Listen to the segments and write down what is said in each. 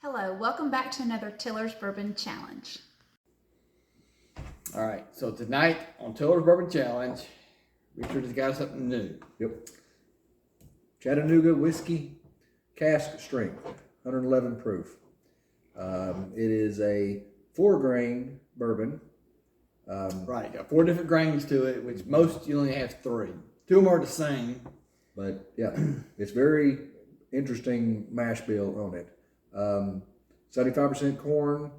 Hello, welcome back to another Tiller's Bourbon Challenge. All right, so tonight on Tiller's Bourbon Challenge, Richard has got something new. Yep. Chattanooga whiskey, cask strength, 111 proof. It is a 4-grain bourbon. Right, got 4 different grains to it, which most you only have 3. 2 of them are the same. But yeah, it's very interesting mash bill on it. 75% corn,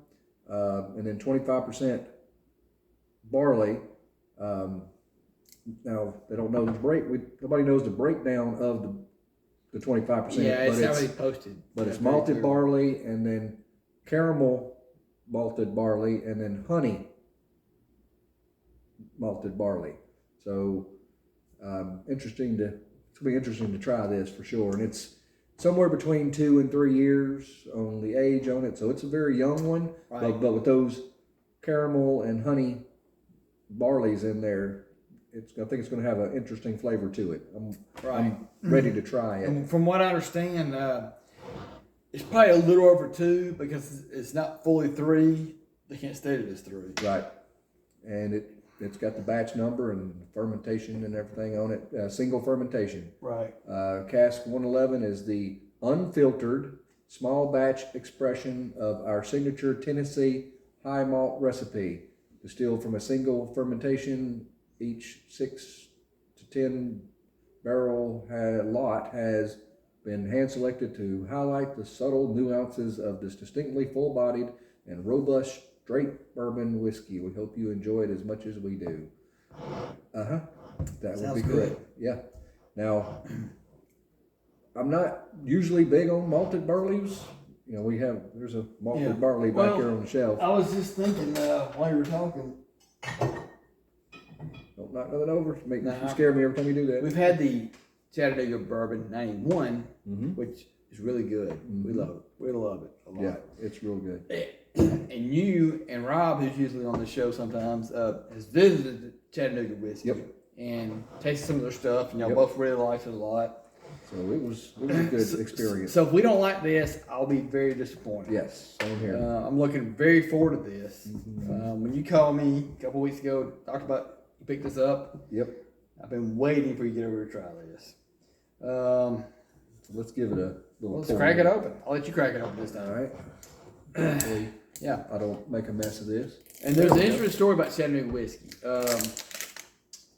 and then 25% barley. Now they don't know nobody knows the breakdown of the 25%. Yeah, it's how they posted. But it's malted barley, and then caramel malted barley, and then honey malted barley. So it's gonna be interesting to try this for sure. And it's somewhere between 2 and 3 years on the age on it, so it's a very young one. Right. But with those caramel and honey barleys in there, I think it's going to have an interesting flavor to it. I'm ready to try it. And from what I understand, it's probably a little over 2 because it's not fully 3. They can't state it as 3. Right, and it's got the batch number and fermentation and everything on it. Single fermentation. Right. Cask 111 is the unfiltered small batch expression of our signature Tennessee high malt recipe, distilled from a single fermentation. Each 6 to 10 barrel lot has been hand selected to highlight the subtle nuances of this distinctly full-bodied and robust straight bourbon whiskey. We hope you enjoy it as much as we do. That would be great. Yeah. Now, I'm not usually big on malted barleys. You know, there's a malted barley back here on the shelf. I was just thinking while you were talking. Don't knock nothing over. You scare me every time you do that. We've had the Chattanooga Bourbon 91, which is really good. We love it. We love it a lot. Yeah, it's real good. And you and Rob, who's usually on the show sometimes, has visited Chattanooga whiskey and tasted some of their stuff, and y'all both really liked it a lot. So it was a good experience. So if we don't like this, I'll be very disappointed. Yes, same here. I'm looking very forward to this. When you called me a couple weeks ago, talked about you picked this up. Yep. I've been waiting for you to get over to try this. So let's give it a little. Let's crack it open. I'll let you crack it open this time. All right. Hopefully, Yeah. I don't make a mess of this. And there's an interesting story about Chattanooga whiskey.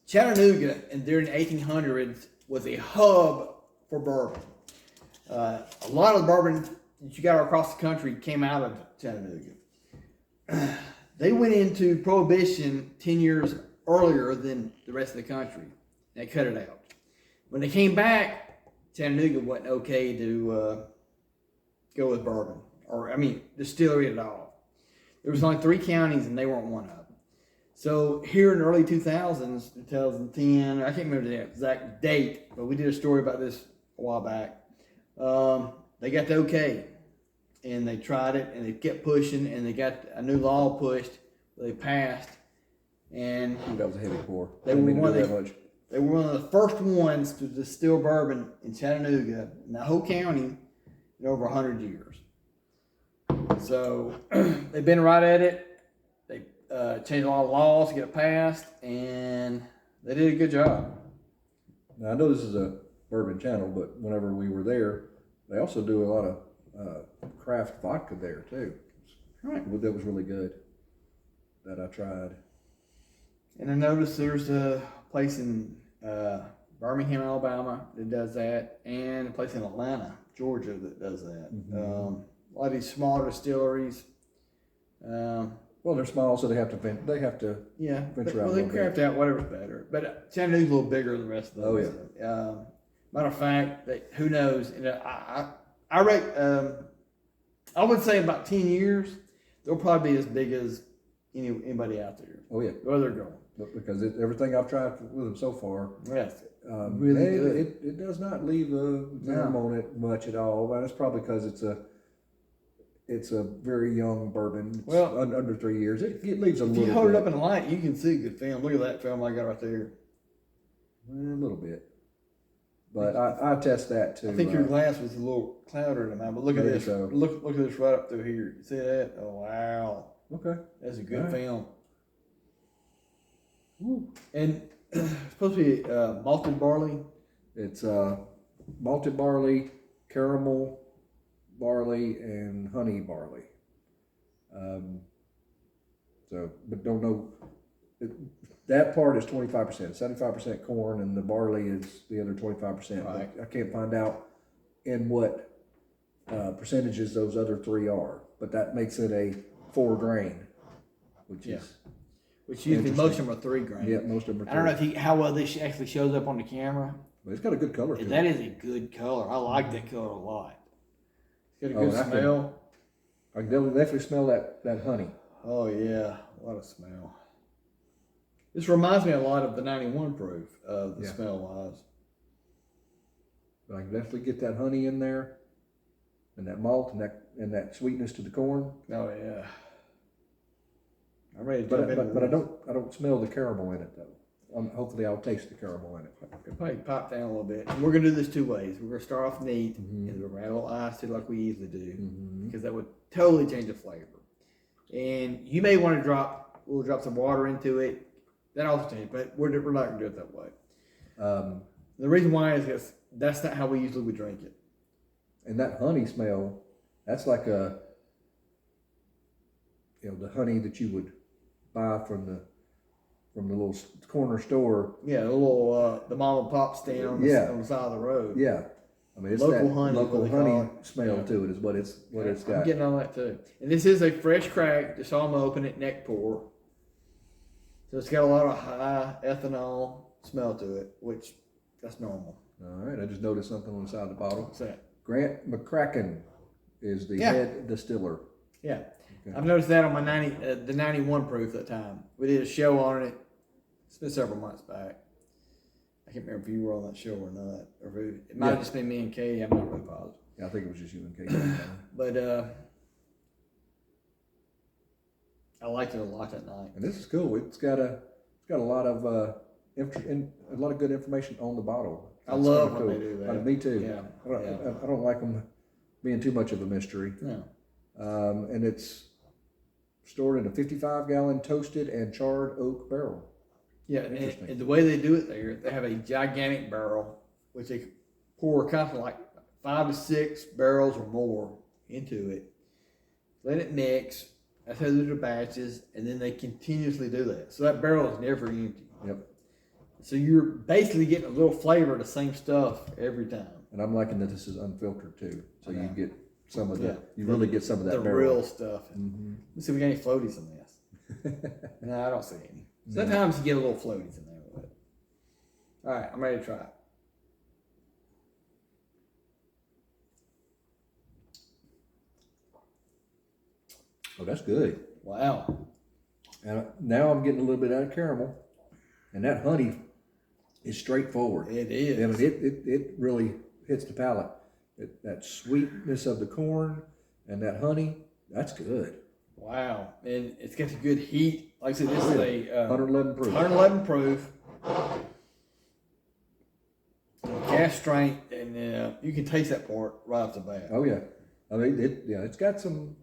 Chattanooga, and during the 1800s, was a hub for bourbon. A lot of the bourbon that you got across the country came out of Chattanooga. They went into Prohibition 10 years earlier than the rest of the country. They cut it out. When they came back, Chattanooga wasn't okay to go with bourbon, distillery at all. There was only 3 counties, and they weren't one of them. So here in the early 2000s, 2010, I can't remember the exact date, but we did a story about this a while back. They got the okay, and they tried it, and they kept pushing, and they got a new law pushed. They passed, and That was a heavy pour. they were one of the first ones to distill bourbon in Chattanooga, in the whole county, in over 100 years. So they've been right at it. They changed a lot of laws to get it passed, and they did a good job. Now I know this is a bourbon channel, but whenever we were there, they also do a lot of craft vodka there too. Right. That was really good. That I tried. And I noticed there's a place in Birmingham, Alabama that does that, and a place in Atlanta, Georgia that does that. A lot of these smaller distilleries. Well, they're small, so they have to venture out a They little craft bit. out whatever's better. But Chattanooga's a little bigger than the rest of those. Matter of fact, who knows? I rate. I would say about 10 years, they'll probably be as big as anybody out there. Oh yeah, Where they're going. because everything I've tried with them so far, Yes. really good. It does not leave a gum on it much at all. But it's probably because it's a very young bourbon. It's under 3 years. It leaves a little bit. If you hold it up in the light, you can see good film. Look at that film I got right there. A little bit. But I test that too. I think your glass was a little cloudier than mine, but look at Maybe this. so. Look at this right up through here. You see that? Oh wow, Okay. that's a good All right. film. Woo. And it's supposed to be malted barley. It's malted barley, caramel barley, and honey barley. But don't know. That part is 25%, 75% corn, and the barley is the other 25%. Right. I can't find out in what percentages those other three are, but that makes it a 4 grain, which is usually most of them are 3 grain. yeah, most of them are. I don't know how well this actually shows up on the camera. But it's got a good color to That it. is a good color. I like that color a lot. It's got a Oh, good and smell. I can definitely smell that honey. Oh yeah, a lot of smell. This reminds me a lot of the 91 proof, the Yeah. smell wise. But I can definitely get that honey in there, and that malt, and that sweetness to the corn. Oh yeah. I'm ready to But jump into I this. don't smell the caramel in it though. Hopefully I'll taste the caramel in it. Could probably pop down a little bit. We're gonna do this 2 ways. We're gonna start off neat, Mhm. and we're gonna add a little ice to it like we usually do, Mm-hmm. because that would totally change the flavor. And you may want to we'll drop some water into it. That also changes, but we're not gonna do it that way. The reason why is because that's not how we usually would drink it. And that honey smell, that's like the honey that you would buy from the little corner store. Yeah, the little the mom and pop stand on the side of the road. Yeah, I mean it's Local that honey is local what they call honey it. smell Yeah. to it is what it's got. I'm getting all that too. And this is a fresh crack. Just saw them open it, neck pour. So it's got a lot of high ethanol smell to it, which that's normal. All right, I just noticed something on the side of the bottle. What's that? Grant McCracken is the head distiller. Yeah. Okay. I've noticed that on my the 91 proof that time. We did a show on it. It's been several months back. I can't remember if you were on that show or not. Or if it might have just been me and Katie. I'm not really positive. Yeah, I think it was just you and Kate. But I liked it a lot that night. And this is cool. It's got a lot of a lot of good information on the bottle. I That's love kinda when they do that. Me too. Yeah. I don't like them being too much of a mystery. No. And it's stored in a 55-gallon toasted and charred oak barrel. Yeah, Interesting. and the way they do it there, they have a gigantic barrel, which they pour kind of like 5 to 6 barrels or more into it. Let it mix. That's how they do the batches, and then they continuously do that. So that barrel is never empty. Yep. So you're basically getting a little flavor of the same stuff every time. And I'm liking that this is unfiltered too, so you get some of the Yeah. you really get some of that The barrel. real stuff. Mm-hmm. Let's see if we got any floaties in this. No, I don't see any. Sometimes you get a little floaties in there with it. All right, I'm ready to try it. Oh, that's good. Wow. And now I'm getting a little bit out of caramel, and that honey is straightforward. It is. I mean, it really hits the palate. That sweetness of the corn and that honey, that's good. Wow. And it's got a good heat. Like I said, this is a 111 proof. 111 proof. Cask strength, and you can taste that part right off the bat. Oh yeah, I mean it's got some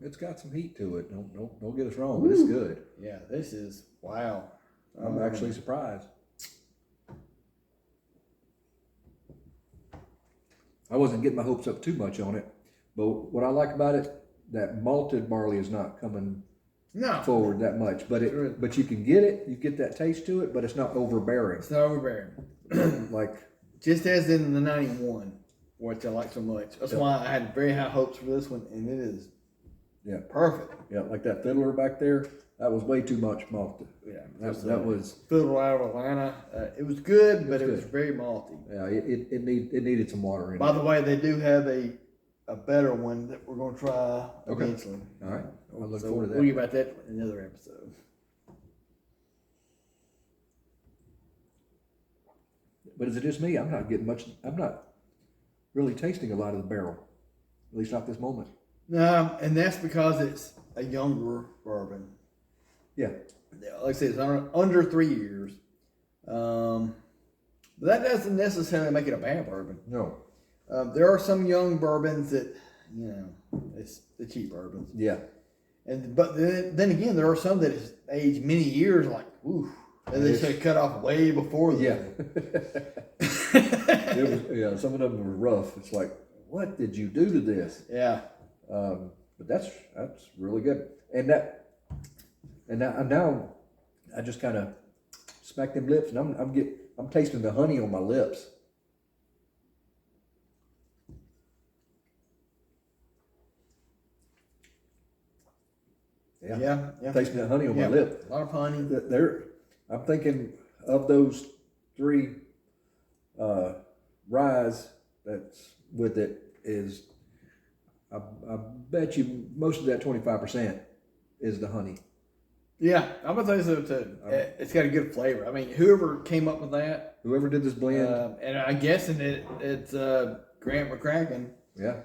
heat to it. Don't get us wrong, but it's good. Yeah, this is wow. I'm actually surprised. I wasn't getting my hopes up too much on it, but what I like about it, that malted barley is not coming forward that much, but you can get it. You get that taste to it, but it's not overbearing. It's not overbearing. Like just as in the 91, which I like so much. That's why I had very high hopes for this one, and it is perfect. Yeah, like that fiddler back there. That was way too much malted. Yeah, That was Fiddle out of Atlanta. It was good, but it was very malty. yeah. It needed some water in By it. the way, they do have a better one that we're going to try eventually. All right, I'll look So forward to that. we'll get about that in another episode. But is it just me? I'm not getting much. I'm not really tasting a lot of the barrel, at least not this moment. No, and that's because it's a younger bourbon. Yeah. Like I said, it's under 3 years. But that doesn't necessarily make it a bad bourbon. No. There are some young bourbons that, it's the cheap bourbons. Yeah. But then again, there are some that has aged many years, like, ooh, and they should have cut off way before that. Yeah. Some of them were rough. It's like, what did you do to this? Yeah. But that's really good. And now I just kind of smack them lips, and I'm tasting the honey on my lips. Yeah. Tasting the honey on my lip. A lot of honey. I'm thinking of those 3 ryes that's with it is, I bet you most of that 25% is the honey. Yeah, I'm gonna tell you so too. It's got a good flavor. I mean, whoever came up with that, Whoever did this blend, and I'm guessing it's Grant McCracken. yeah,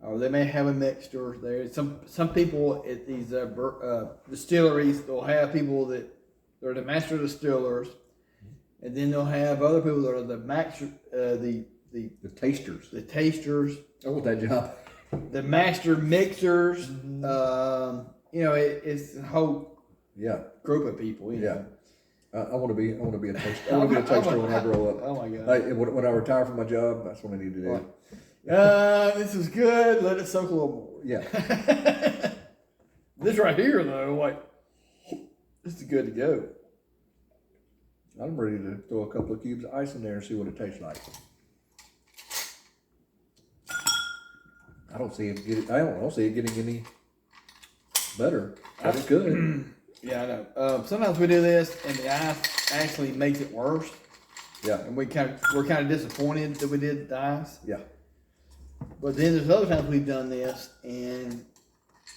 Or they may have a mixture there. Some people at these distilleries, they'll have people that they're the master distillers, and then they'll have other people that are the master, the tasters. The tasters. I want that job. The master mixers. It's a whole group of people. You know. I want to be a taster. I want to be a taster when I grow up. Oh my God! When I retire from my job, that's what I need to do. This is good. Let it soak a little more. Yeah. This right here, though, this is good to go. I'm ready to throw a couple of cubes of ice in there and see what it tastes like. I don't see it getting any better. That's good. Yeah, I know. Sometimes we do this, and the ice actually makes it worse. Yeah. And we're kind of disappointed that we did the ice. Yeah. But then there's other times we've done this, and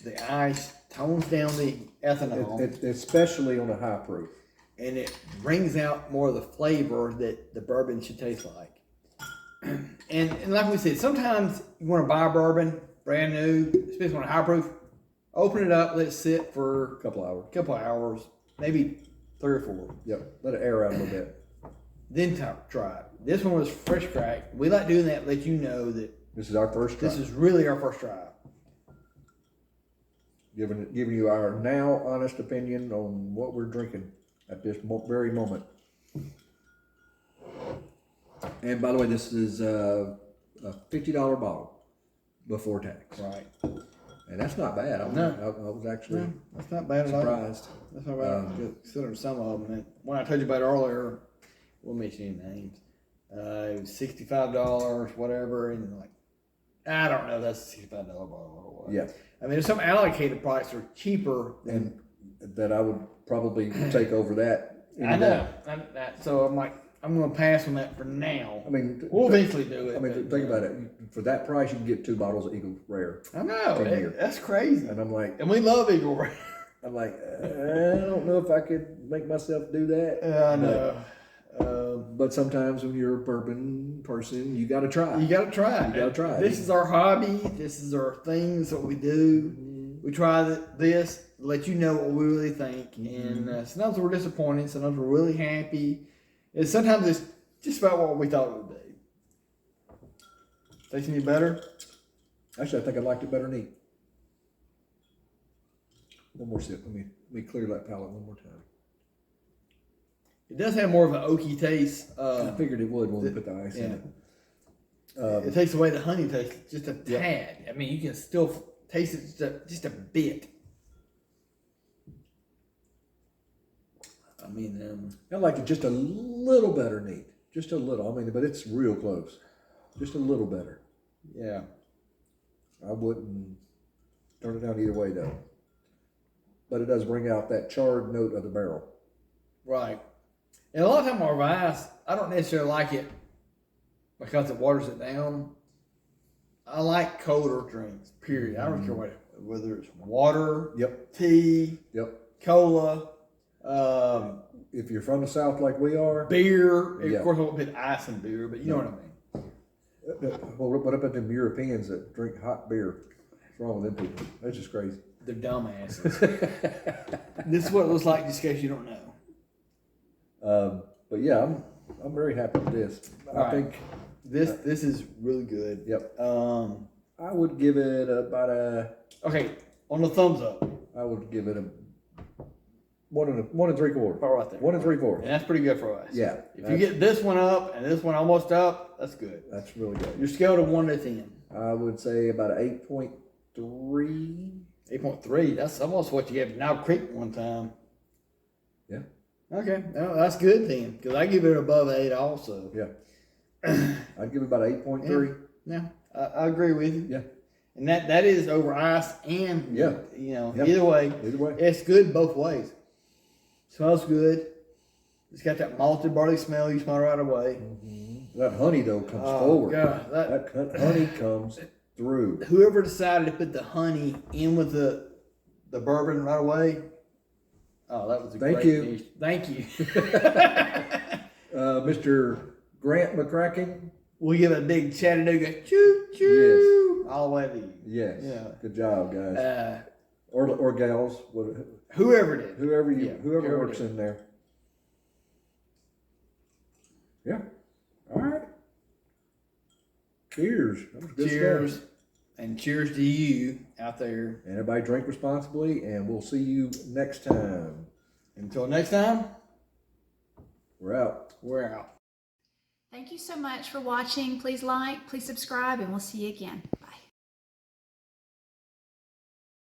the ice tones down the ethanol, especially on a high proof, and it brings out more of the flavor that the bourbon should taste like. And like we said, sometimes you want to buy a bourbon brand new, especially on a high proof. Open it up, let it sit for a couple hours, maybe 3 or 4. Yep, let it air out a little bit. Then try it. This one was fresh crack. We like doing that, let you know that this is our first try. This is really our first try. Giving you our now honest opinion on what we're drinking at this very moment. And by the way, this is a $50 bottle before tax. Right. And that's not bad. I was actually that's not bad surprised. At all. That's not bad. Considering some of them. And when I told you about it earlier, we'll mention any names. It was $65, whatever, and like, I don't know, that's a $65 bottle or what. Yeah. I mean, there's some allocated products that are cheaper and that I would probably take over that. I know. So I'm like, I'm going to pass on that for now. I mean, we'll eventually do it. I mean, think about it. For that price, you can get 2 bottles of Eagle Rare. I know. That's crazy. And I'm like, and we love Eagle Rare. I'm like, I don't know if I could make myself do that. I know. But sometimes when you're a bourbon person, you got to try. You got to try. This is our hobby. This is our thing. This is what we do. Mm-hmm. We try this, let you know what we really think. Mm-hmm. And sometimes we're disappointed. Sometimes we're really happy. And sometimes it's just about what we thought it would be. Tasting you better? Actually, I think I liked it better neat. One more sip. Let me clear that palate one more time. It does have more of an oaky taste. I figured it would when we put the ice in it. It takes away the honey taste just a tad. I mean, you can still taste it just a bit. I mean, I liked it just a little better neat. Just a little. I mean, but it's real close. Just a little better. Yeah. I wouldn't turn it down either way, though. But it does bring out that charred note of the barrel. Right. And a lot of time our ice, I don't necessarily like it because it waters it down. I like colder drinks, period. I don't care whether it's water, tea, cola. If you're from the South like we are. Beer. Of course, I won't put ice in beer, but you know what I mean. Well, what about them Europeans that drink hot beer? What's wrong with them people? That's just crazy. They're dumbasses. This is what it looks like, just in case you don't know. But yeah, I'm very happy with this. I Right. think This is really good. Yep. I I would give it about a. okay, on the thumbs up. I would give it a 1 3/4. Part right there. 1 3/4. And that's pretty good for us. Yeah. If you get this one up and this one almost up, that's good. That's really good. Your scale to 1 to 10. I would say about an 8.3. 8.3. That's almost what you gave Now Creek one time. Yeah. Okay. No, that's good then. Because I give it above 8 also. Yeah. I'd give it about 8.3. Yeah. I agree with you. Yeah. And that is over ice and, Yeah. Yep. Either way. Either way. It's good both ways. Smells good. It's got that malted barley smell you smell right away. Mm-hmm. That honey though comes Oh, forward. God, that honey comes through. Whoever decided to put the honey in with the bourbon right away, oh, that was a Thank great you. dish. Thank you. Mr. Grant McCracken. We'll give it a big Chattanooga choo choo all the way to you. Yes. Yeah. Good job, guys. Or or gals. whoever did. Whoever works did. in there. Yeah. All right. Cheers. That was good Cheers. stuff. And cheers to you out there. And everybody drink responsibly, and we'll see you next time. Until next time, We're out. we're out. Thank you so much for watching. Please like, please subscribe, and we'll see you again.